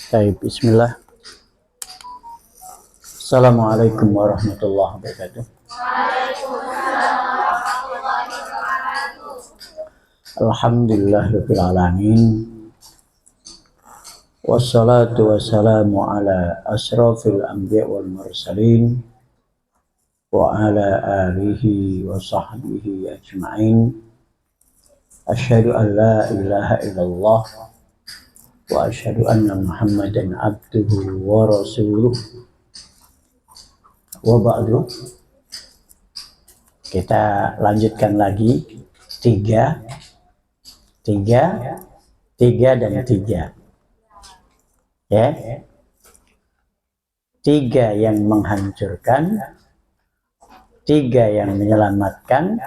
Baik, bismillah. Assalamualaikum warahmatullahi wabarakatuh. Alhamdulillahirabbil alamin. Wassalatu wassalamu ala asrafil anbiya wal mursalin wa ala alihi wa sahbihi ajma'in. Asyhadu an la ilaha illallah wa asyhadu anna Muhammadan abduhu wa rasuluh. Wa ba'du. Kita lanjutkan lagi tiga dan tiga. Ya. Tiga yang menghancurkan, tiga yang menyelamatkan,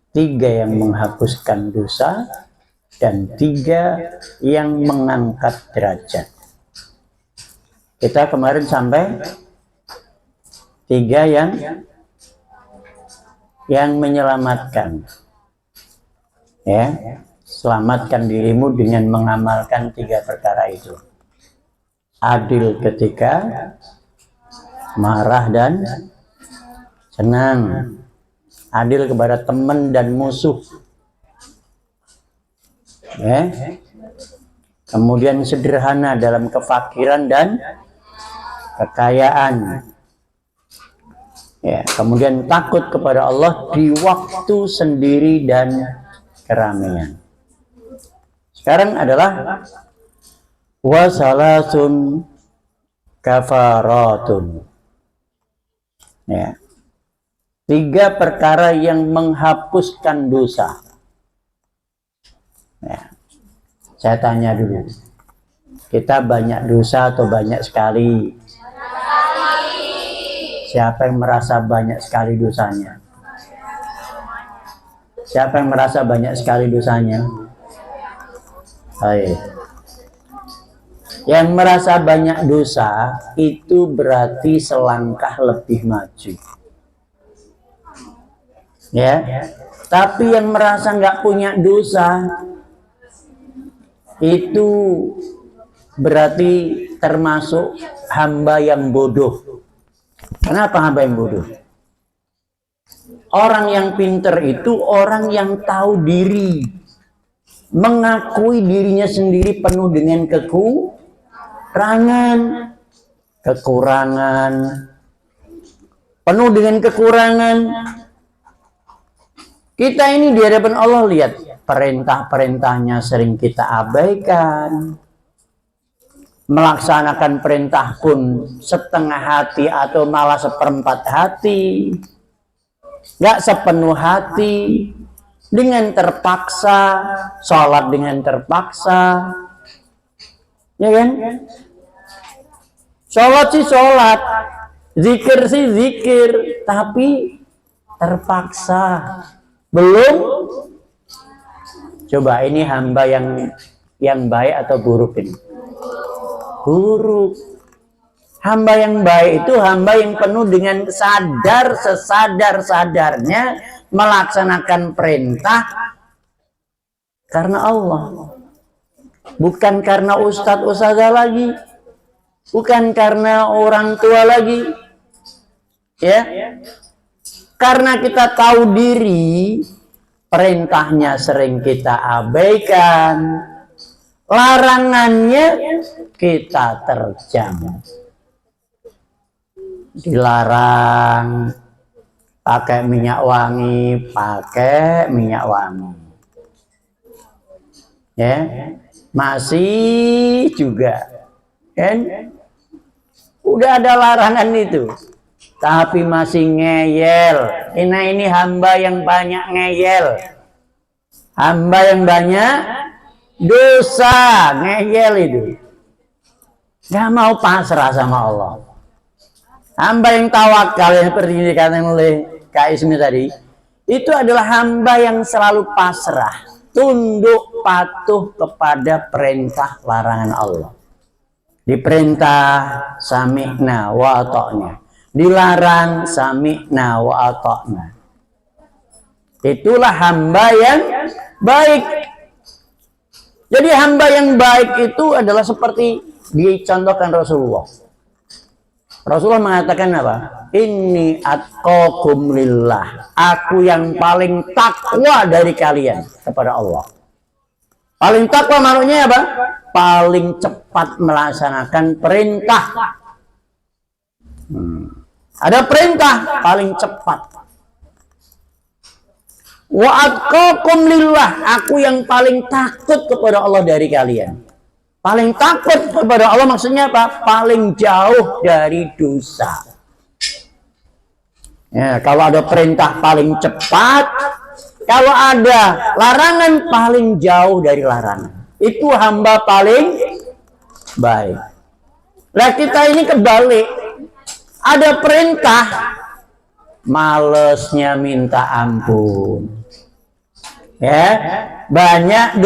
tiga yang menghapuskan dosa, dan tiga yang mengangkat derajat. Kita kemarin sampai tiga yang menyelamatkan. Ya, selamatkan dirimu dengan mengamalkan tiga perkara itu. Adil ketika marah dan senang. Adil kepada teman dan musuh. Ya. Kemudian sederhana dalam kefakiran dan kekayaan. Ya, kemudian takut kepada Allah di waktu sendiri dan keramaian. Sekarang adalah wasalasun kafaratun. Ya. Tiga perkara yang menghapuskan dosa. Ya. Saya tanya dulu. Kita banyak dosa atau banyak sekali? Siapa yang merasa banyak sekali dosanya? Siapa yang merasa banyak sekali dosanya? Baik. Yang merasa banyak dosa itu berarti selangkah lebih maju. Ya. Tapi yang merasa nggak punya dosa itu berarti termasuk hamba yang bodoh. Kenapa hamba yang bodoh? Orang yang pinter itu orang yang tahu diri, mengakui dirinya sendiri penuh dengan kekurangan, penuh dengan kekurangan. Kita ini di hadapan Allah, lihat perintah-perintahnya sering kita abaikan. Melaksanakan perintah pun setengah hati atau malah seperempat hati. Gak sepenuh hati. Dengan terpaksa. Sholat dengan terpaksa. Ya kan? Sholat sih sholat. Zikir sih zikir. Tapi terpaksa. Belum. Coba ini hamba yang baik atau buruk ini? Buruk. Hamba yang baik itu hamba yang penuh dengan sesadar-sadarnya melaksanakan perintah karena Allah. Bukan karena ustadz-ustadzah lagi. Bukan karena orang tua lagi. Ya. Karena kita tahu diri, perintahnya sering kita abaikan, larangannya kita terjang. Dilarang pakai minyak wangi, ya, masih juga kan udah ada larangan itu tapi masih ngeyel. Ini hamba yang banyak ngeyel, hamba yang banyak dosa, ngeyel itu nggak mau pasrah sama Allah. Hamba yang tawakal yang seperti ini dikatakan oleh Kak Ismi tadi, itu adalah hamba yang selalu pasrah, tunduk patuh kepada perintah larangan Allah. Diperintah sami'na wa ata'na, dilarang sami'na wa ata'na. Itulah hamba yang baik. Jadi hamba yang baik itu adalah seperti dicontohkan Rasulullah. Rasulullah mengatakan apa? Inni atqakum lillah. Aku yang paling takwa dari kalian kepada Allah. Paling takwa maknanya apa? Paling cepat melaksanakan perintah. Ada perintah paling cepat. Wa atqakum lillah. Aku yang paling takut kepada Allah dari kalian. Paling takut kepada Allah maksudnya apa? Paling jauh dari dosa. Ya, kalau ada perintah paling cepat, kalau ada larangan paling jauh dari larangan. Itu hamba paling baik. Nah kita ini kebalik. Ada perintah, malesnya minta ampun. Ya, banyak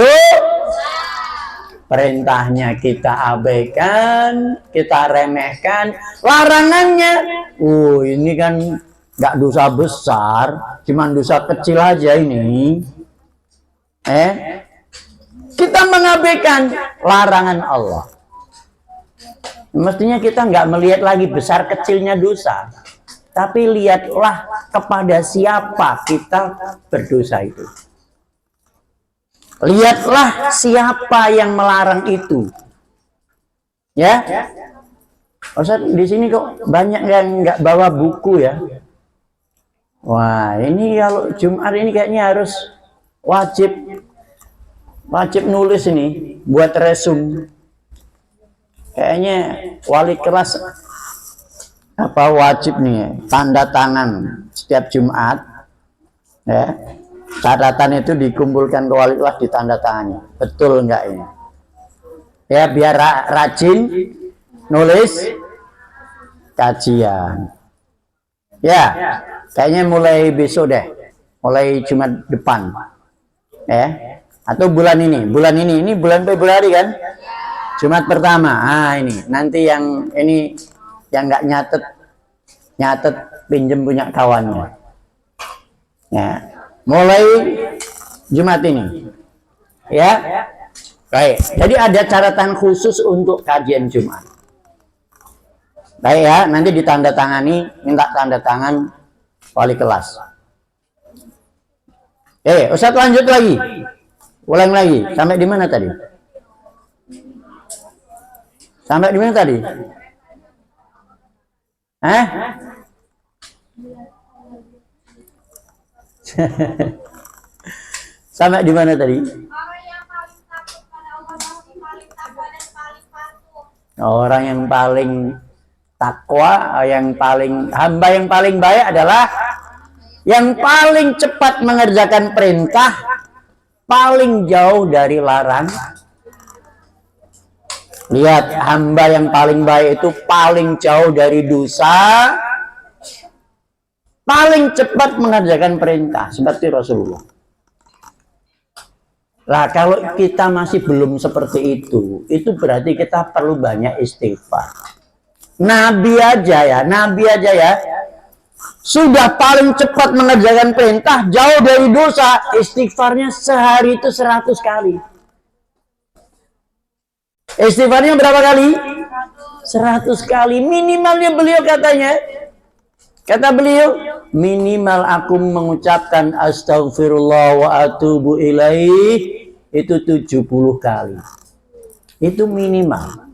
perintahnya kita abaikan, kita remehkan. Larangannya, ini kan nggak dosa besar, cuman dosa kecil aja ini. Kita mengabaikan larangan Allah. Mestinya kita nggak melihat lagi besar kecilnya dosa, tapi lihatlah kepada siapa kita berdosa itu. Lihatlah siapa yang melarang itu. Ya, Ustaz, di sini kok banyak yang nggak bawa buku ya. Wah, ini kalau Jumat ini kayaknya harus wajib nulis ini buat resume. Kayaknya wali kelas apa wajib nih tanda tangan setiap Jumat. Ya. Catatan itu dikumpulkan ke wali kelas ditanda tangannya. Betul enggak ini? Ya biar rajin nulis kajian. Ya, kayaknya mulai besok deh. Mulai Jumat depan. Ya. Atau bulan ini bulan Februari kan? Jumat pertama. Ini nanti yang ini yang nggak nyatet pinjem punya kawannya. Ya. Mulai Jumat ini, ya, baik. Jadi ada catatan khusus untuk kajian Jumat. Baik ya, nanti ditandatangani, minta tanda tangan wali kelas. Ustaz lanjut lagi, ulang lagi. Sampai di mana tadi? Sampai di mana tadi? Sampai di mana tadi? Orang yang paling takwa, hamba yang paling baik adalah yang paling cepat mengerjakan perintah, paling jauh dari larangan. Lihat, hamba yang paling baik itu paling jauh dari dosa, paling cepat mengerjakan perintah seperti Rasulullah. Nah, kalau kita masih belum seperti itu berarti kita perlu banyak istighfar. Nabi aja ya, sudah paling cepat mengerjakan perintah, jauh dari dosa, istighfarnya sehari itu 100 kali. Istighfarnya berapa kali? 100 kali minimalnya beliau katanya. Kata beliau, minimal aku mengucapkan astagfirullah wa atubu ilaih itu 70 kali. Itu minimal.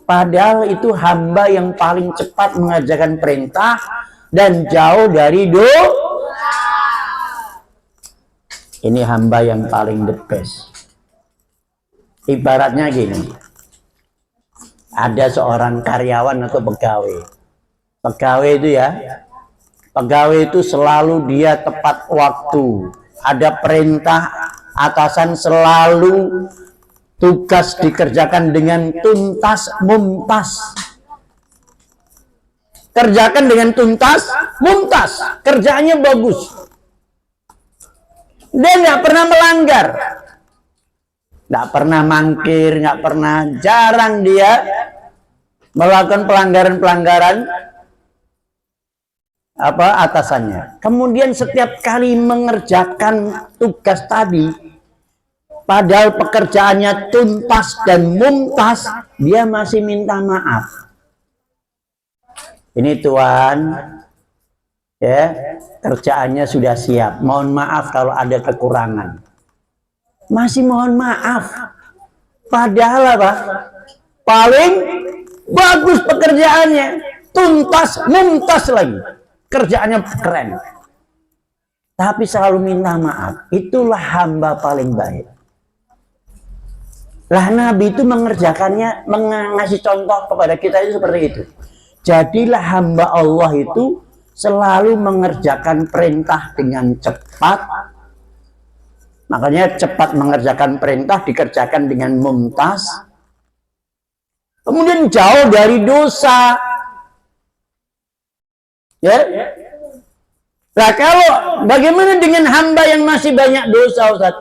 Padahal itu hamba yang paling cepat mengerjakan perintah dan jauh dari dosa. Ini hamba yang paling the best. Ibaratnya gini. Ada seorang karyawan atau pegawai. Pegawai itu selalu dia tepat waktu. Ada perintah atasan selalu tugas dikerjakan dengan tuntas muntas. Kerjakan dengan tuntas muntas. Kerjaannya bagus. Dia nggak pernah melanggar. Nggak pernah mangkir, nggak pernah, jarang dia melakukan pelanggaran-pelanggaran atasannya. Kemudian setiap kali mengerjakan tugas tadi, padahal pekerjaannya tuntas dan mumtaz, dia masih minta maaf. Ini Tuan, ya, kerjaannya sudah siap, mohon maaf kalau ada kekurangan. Masih mohon maaf, padahal apa? Paling bagus pekerjaannya, tuntas, mumtaz lagi, kerjaannya keren, tapi selalu minta maaf. Itulah hamba paling baik. Lah Nabi itu mengerjakannya, mengasih contoh kepada kita itu seperti itu. Jadilah hamba Allah itu selalu mengerjakan perintah dengan cepat. Makanya cepat mengerjakan perintah dikerjakan dengan mumtaz. Kemudian jauh dari dosa. Ya. Nah kalau bagaimana dengan hamba yang masih banyak dosa, Ustaz?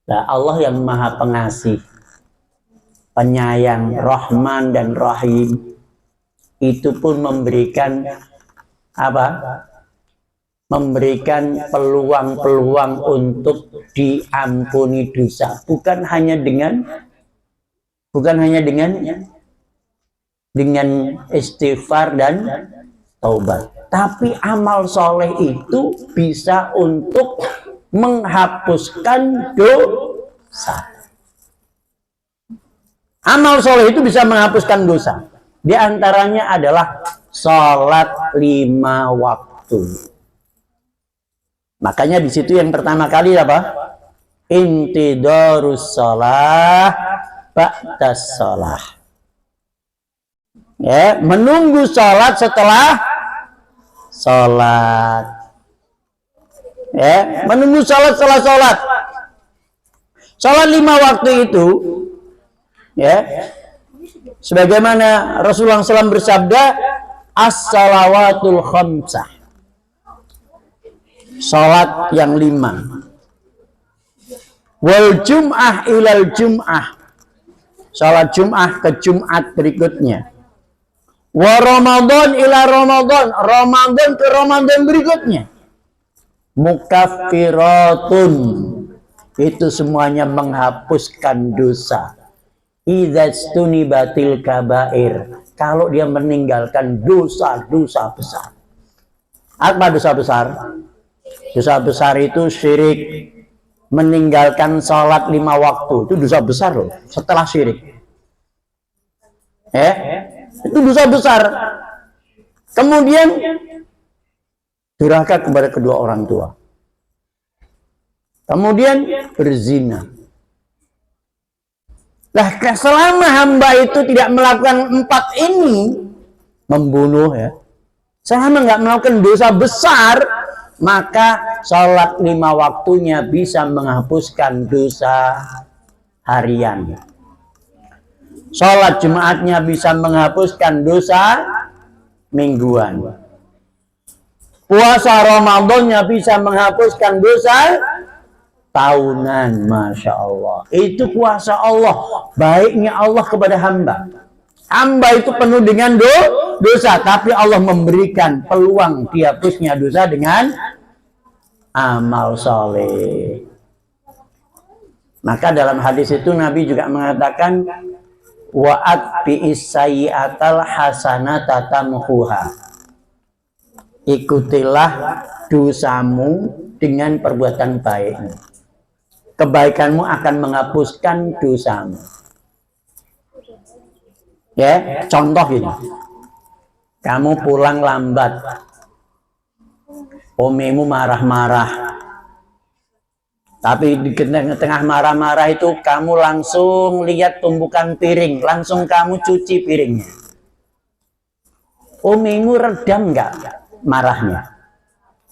Nah, Allah yang Maha Pengasih, Penyayang, Rahman dan Rahim, itu pun memberikan apa? Memberikan peluang-peluang untuk diampuni dosa, bukan hanya dengan istighfar dan taubat, tapi amal soleh itu bisa untuk menghapuskan dosa. Amal soleh itu bisa menghapuskan dosa. Di antaranya adalah sholat 5 waktu. Makanya di situ yang pertama kali apa? Intidarus sholah ba'das sholah. Ya, menunggu sholat setelah sholat. Ya, menunggu sholat setelah sholat. Sholat 5 waktu itu, ya, sebagaimana Rasulullah SAW bersabda, as-salawatul khamsah, salat yang 5, wal jum'ah ilal jum'ah, salat Jum'ah ke Jumat berikutnya, wa Ramadan ila Ramadan, Ramadan ke Ramadan berikutnya, mukaffiratun, itu semuanya menghapuskan dosa. Idzastuni batil kabair, kalau dia meninggalkan dosa-dosa besar. Apa dosa besar? Dosa besar itu syirik. Meninggalkan sholat 5 waktu itu dosa besar loh. Setelah syirik, itu dosa besar. Kemudian durhaka kepada kedua orang tua. Kemudian berzina. Nah, selama hamba itu tidak melakukan 4 ini, membunuh, ya, selama nggak melakukan dosa besar, maka sholat 5 waktunya bisa menghapuskan dosa harian. Sholat Jumatnya bisa menghapuskan dosa mingguan. Puasa Ramadannya bisa menghapuskan dosa tahunan. Masya Allah, itu kuasa Allah, baiknya Allah kepada hamba. Hamba itu penuh dengan dosa, tapi Allah memberikan peluang dihapusnya dosa dengan amal soleh. Maka dalam hadis itu Nabi juga mengatakan, wa'at bi'issayi'atal hasanata tamhuha, ikutilah dosamu dengan perbuatan baik, kebaikanmu akan menghapuskan dosamu. Ya, contoh gini, kamu pulang lambat, omimu marah-marah, tapi di tengah marah-marah itu kamu langsung lihat tumpukan piring, langsung kamu cuci piringnya. Omimu redam nggak marahnya?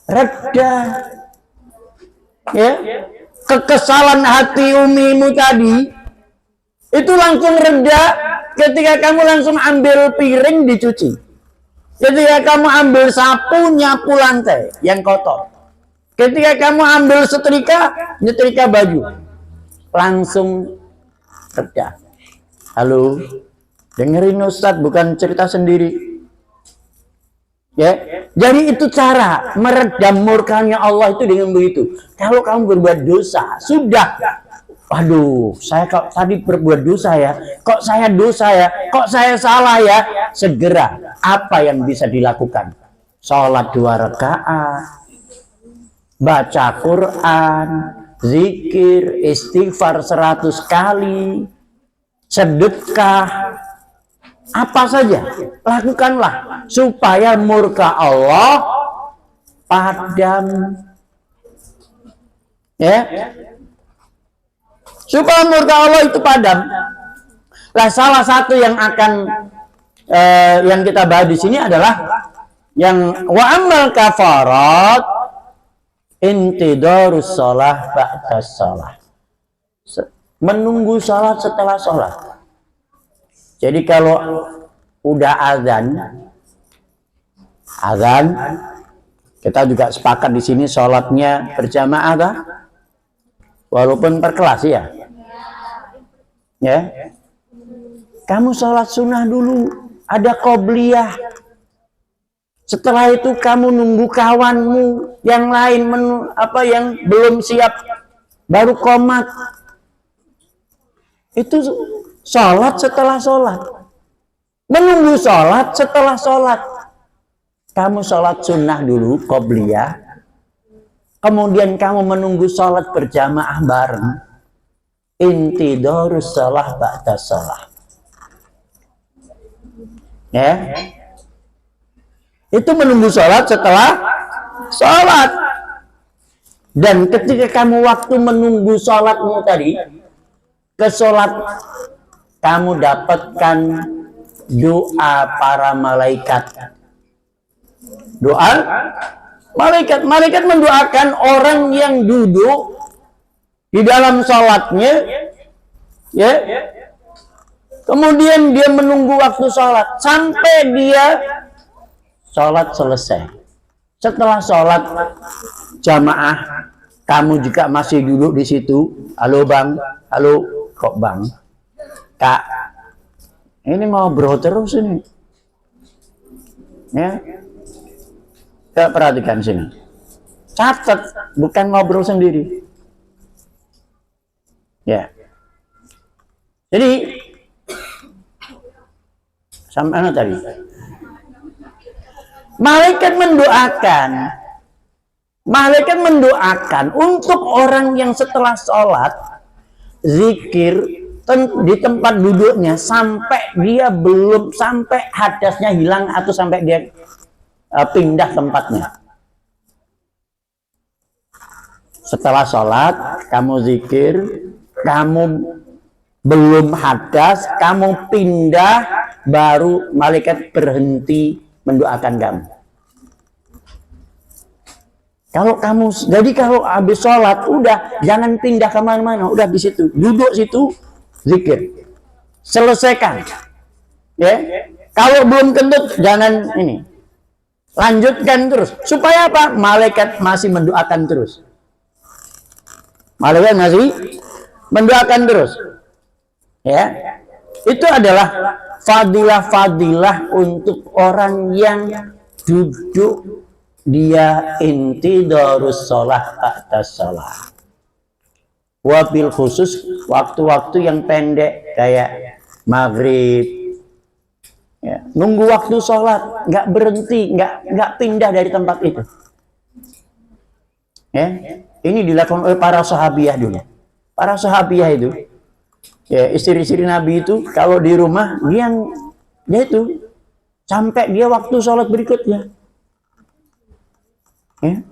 Reda. Ya, kekesalan hati umimu tadi itu langsung reda ketika kamu langsung ambil piring dicuci, ketika kamu ambil sapu nyapu lantai yang kotor, ketika kamu ambil setrika nyetrika baju, langsung reda. Halo, dengerin Ustadz, bukan cerita sendiri. Ya, jadi itu cara meredam murkanya Allah itu dengan begitu. Kalau kamu berbuat dosa, sudah Aduh, saya kok tadi berbuat dosa ya, kok saya dosa ya, kok saya salah ya. Segera, apa yang bisa dilakukan? Sholat 2 rakaat, baca Quran, zikir, istighfar 100 kali, sedekah, apa saja, lakukanlah supaya murka Allah padam. Ya, supaya murka Allah itu padam. Lah salah satu yang akan yang kita bahas di sini adalah yang wa amal kafarat intidarus shalah ba'da shalah. Menunggu salat setelah salat. Jadi kalau udah azan, kita juga sepakat di sini salatnya berjamaah kah? Walaupun per kelas ya. Ya. Kamu sholat sunnah dulu, ada qobliyah. Setelah itu kamu nunggu kawanmu yang lain yang belum siap baru qomat. Itu sholat setelah sholat. Menunggu sholat setelah sholat. Kamu sholat sunnah dulu, qobliyah. Kemudian kamu menunggu sholat berjamaah bareng. Intidarus shalah ba'da shalah. Ya. Itu menunggu sholat setelah sholat. Dan ketika kamu waktu menunggu sholatmu tadi, ke sholat, kamu dapatkan doa para malaikat. Doa malaikat mendoakan orang yang duduk di dalam sholatnya, ya. Kemudian dia menunggu waktu sholat sampai dia sholat selesai. Setelah sholat jamaah, kamu juga masih duduk di situ. Halo bang, halo kok bang, kak, ini ngobrol terus ini, ya. Kita perhatikan sini, catat, bukan ngobrol sendiri, ya. Jadi sampai mana tadi? Malaikat mendoakan untuk orang yang setelah sholat zikir di tempat duduknya sampai dia belum sampai hadasnya hilang atau sampai dia pindah tempatnya. Setelah sholat kamu zikir, kamu belum hadas, kamu pindah, baru malaikat berhenti mendoakan kamu. Jadi kalau habis sholat udah jangan pindah kemana-mana, udah di situ, duduk situ, zikir, selesaikan. Ya, kalau belum kentut jangan ini, lanjutkan terus. Supaya apa? Malaikat masih mendoakan terus. Malaikat masih mendoakan terus. Ya, itu adalah fadilah-fadilah untuk orang yang duduk dia intidarus shalah ba'da shalah. Wabil khusus waktu-waktu yang pendek kayak maghrib, ya, nunggu waktu sholat, nggak berhenti, nggak pindah dari tempat itu. Ya, ini dilakukan oleh para sahabiah dulu. Para sahabiah itu, ya, istri-istri Nabi itu kalau di rumah dia itu sampai dia waktu sholat berikutnya. Ya.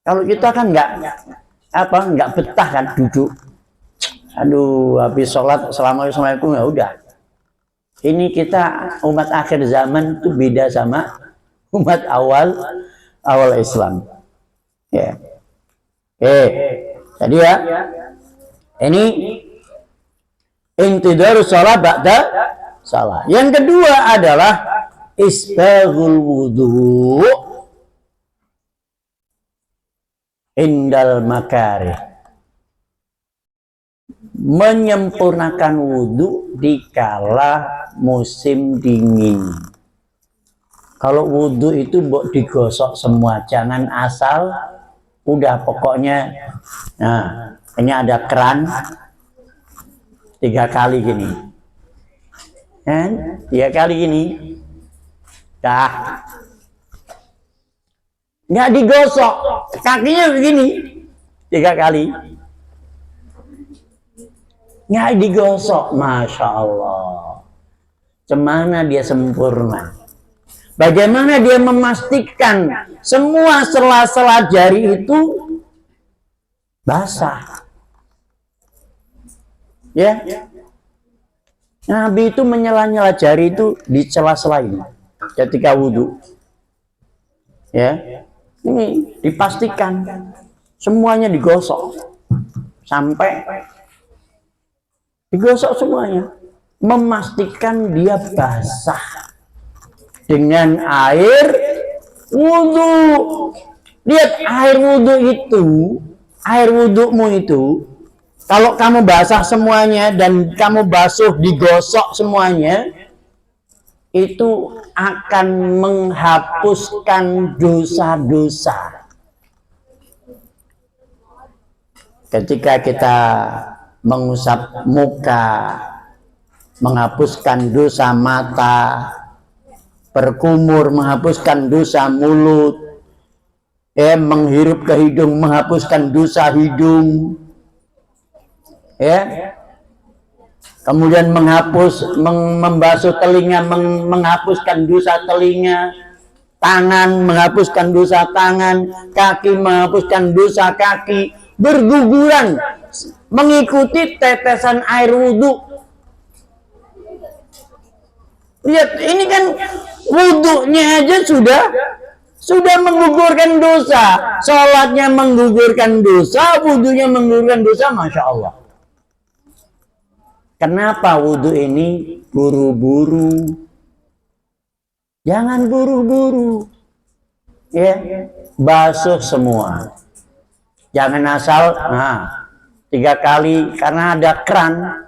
Kalau kita kan nggak betah kan duduk. Aduh, habis sholat assalamualaikum ya udah. Ini kita umat akhir zaman itu beda sama umat awal Islam. Ya. Jadi ya, ini intidarus shalah ba'da shalah. Yang kedua adalah isbaghul wudu indal makarih. Menyempurnakan wudu di kala musim dingin. Kalau wudu itu digosok semua, jangan asal udah pokoknya. Nah, Ini ada keran 3 kali gini, kan? 3 kali gini, dah, nggak digosok, kakinya begini 3 kali, nggak digosok, masya Allah. Cemana dia sempurna. Bagaimana dia memastikan semua sela-sela jari itu basah. Ya, Nabi itu menyela-nyela jari itu di sela-sela ini ketika wudhu. Ya, ini dipastikan semuanya digosok sampai digosok semuanya, memastikan dia basah dengan air wudhu. Lihat air wudhu itu, air wudhumu itu, kalau kamu basah semuanya dan kamu basuh digosok semuanya, itu akan menghapuskan dosa-dosa. Ketika kita mengusap muka, menghapuskan dosa mata, berkumur menghapuskan dosa mulut, menghirup ke hidung menghapuskan dosa hidung, kemudian membasuh telinga menghapuskan dosa telinga, tangan menghapuskan dosa tangan, kaki menghapuskan dosa kaki, berguguran mengikuti tetesan air wudhu. Lihat, ini kan wudhunya aja sudah menggugurkan dosa, sholatnya menggugurkan dosa, wudhunya menggugurkan dosa, masya Allah. Kenapa wudhu ini buru-buru? Jangan buru-buru, basuh semua. Jangan asal 3 kali karena ada keran,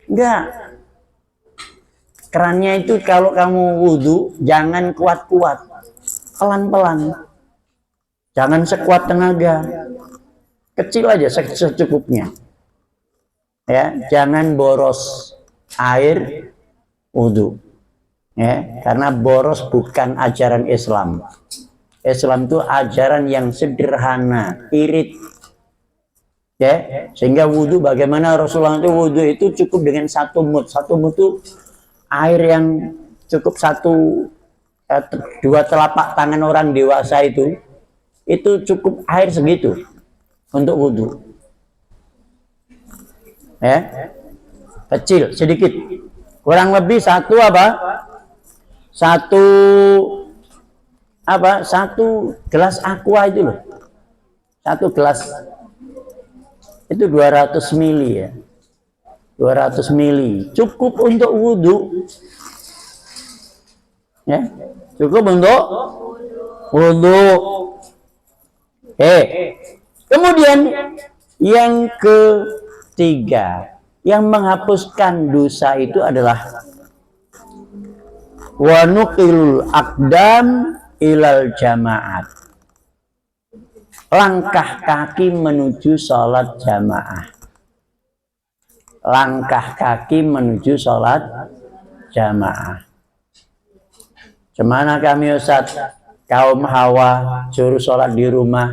enggak. Kerannya itu kalau kamu wudhu jangan kuat-kuat, pelan-pelan, jangan sekuat tenaga, kecil aja secukupnya, jangan boros air wudhu, karena boros bukan ajaran Islam. Islam itu ajaran yang sederhana, irit, sehingga wudhu, bagaimana Rasulullah itu wudhu itu cukup dengan 1 mud. 1 mud itu air yang cukup 2 telapak tangan orang dewasa itu cukup air segitu untuk wudhu. Kecil, sedikit, kurang lebih 1 gelas aqua itu loh. 1 gelas itu 200 mili ya. 200 mili cukup untuk wudhu, cukup untuk wudhu. Kemudian yang ketiga yang menghapuskan dosa itu adalah wa nuqilul aqdam ilal jamaat, langkah kaki menuju sholat jamaah. Langkah kaki menuju sholat jamaah. Cemana kami Ustaz, kaum hawa suruh sholat di rumah,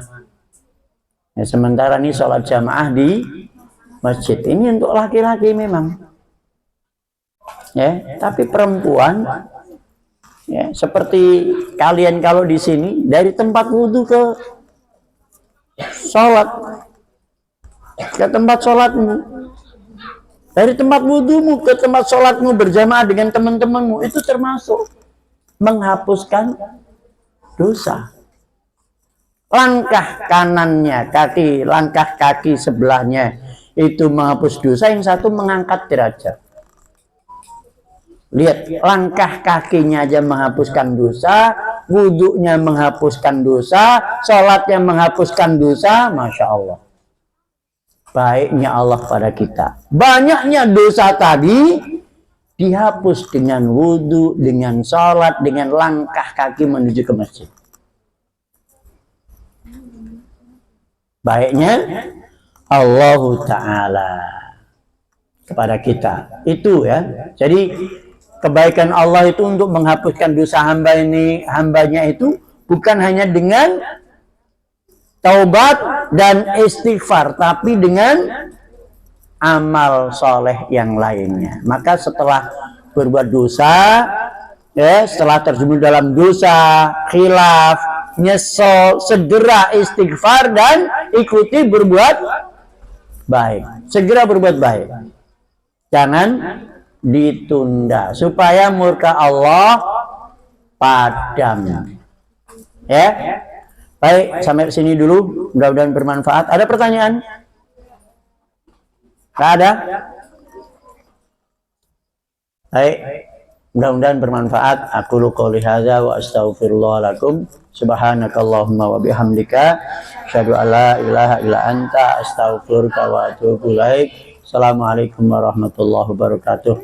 sementara ini sholat jamaah di masjid. Ini untuk laki-laki memang, tapi perempuan, seperti kalian kalau di sini dari tempat wudhu ke sholat, ke tempat sholatmu, dari tempat wudhumu ke tempat sholatmu berjamaah dengan teman-temanmu, itu termasuk menghapuskan dosa. Langkah kanannya kaki, langkah kaki sebelahnya itu menghapus dosa, yang satu mengangkat derajat. Lihat, langkah kakinya aja menghapuskan dosa, wudhunya menghapuskan dosa, sholatnya menghapuskan dosa, masya Allah. Baiknya Allah pada kita. Banyaknya dosa tadi dihapus dengan wudhu, dengan sholat, dengan langkah kaki menuju ke masjid. Baiknya Allah Ta'ala kepada kita. Itu ya. Jadi kebaikan Allah itu untuk menghapuskan dosa hambanya itu bukan hanya dengan taubat dan istighfar, tapi dengan amal soleh yang lainnya. Maka setelah berbuat dosa, ya, setelah terjun dalam dosa, khilaf, nyesel, segera istighfar dan ikuti berbuat baik. Segera berbuat baik. Jangan ditunda supaya murka Allah padam. Ya. Baik, sampai sini dulu. Mudah-mudahan bermanfaat. Ada pertanyaan? Nggak ada? Baik, mudah-mudahan bermanfaat. Aku qouli hadza wa astaghfirullah lakum. Subhanakallahumma wa bihamdika asyhadu an la ilaha illa anta astaghfiruka wa atubu ilaik. Assalamualaikum warahmatullahi wabarakatuh.